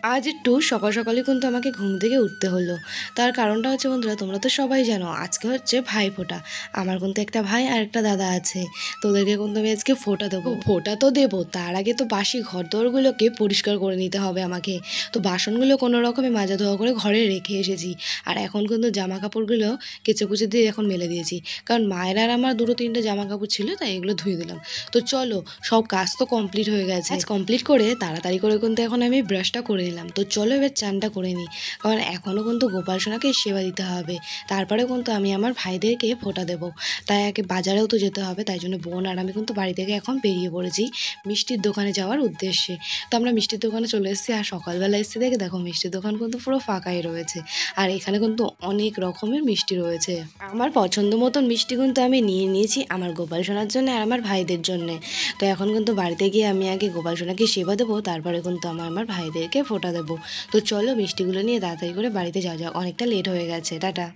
আজ একটু সকাল সকালই কিন্তু আমাকে ঘুম থেকে উঠতে হলো। তার কারণটা হচ্ছে বন্ধুরা, তোমরা তো সবাই জানো আজকে হচ্ছে ভাইফোঁটা। আমার কিন্তু একটা ভাই আর একটা দাদা আছে। তোদেরকে কিন্তু আমি আজকে ফোঁটা দেবো। ফোঁটা তো দেবো, তার আগে তো বাসি ঘরদোরগুলোকে পরিষ্কার করে নিতে হবে আমাকে। তো বাসনগুলো কোনো রকমে মাজা ধোয়া করে ঘরে রেখে এসেছি। আর এখন কিন্তু জামা কাপড়গুলো কেচে কুচে দিয়ে এখন মেলে দিয়েছি, কারণ মায়ের আর আমার দুটো তিনটে জামা কাপড় ছিল, তাই এগুলো ধুয়ে দিলাম। তো চলো, সব কাজ তো কমপ্লিট হয়ে গেছে। কমপ্লিট করে তাড়াতাড়ি করে কিন্তু এখন আমি ব্রাশটা করে নিলাম। তো চলো এবার চানটা করে নিই, কারণ এখনও কিন্তু গোপাল সোনাকে সেবা দিতে হবে। তারপরে কিন্তু আমি আমার ভাইদেরকে ফোঁটা দেবো। তাই আগে বাজারেও তো যেতে হবে, তাই জন্য বোন আর আমি কিন্তু বাড়ি থেকে এখন বেরিয়ে পড়েছি মিষ্টির দোকানে যাওয়ার উদ্দেশ্যে। তো আমরা মিষ্টির দোকানে চলে এসেছি, আর সকালবেলা এসে দেখে দেখো মিষ্টির দোকান কিন্তু পুরো ফাঁকাই রয়েছে। আর এখানে কিন্তু অনেক রকমের মিষ্টি রয়েছে। আমার পছন্দ মতন মিষ্টি কিন্তু আমি নিয়ে নিয়েছি আমার গোপাল সোনার জন্য আর আমার ভাইদের জন্যে। তো এখন কিন্তু বাড়িতে গিয়ে আমি আগে গোপাল সোনাকে সেবা দেবো, তারপরে কিন্তু আমার ভাইদেরকে ফোঁটা দেবো। তো চলো মিষ্টিগুলো নিয়ে তাড়াতাড়ি করে বাড়িতে যাওয়া যাক, অনেকটা লেট হয়ে গেছে। টাটা।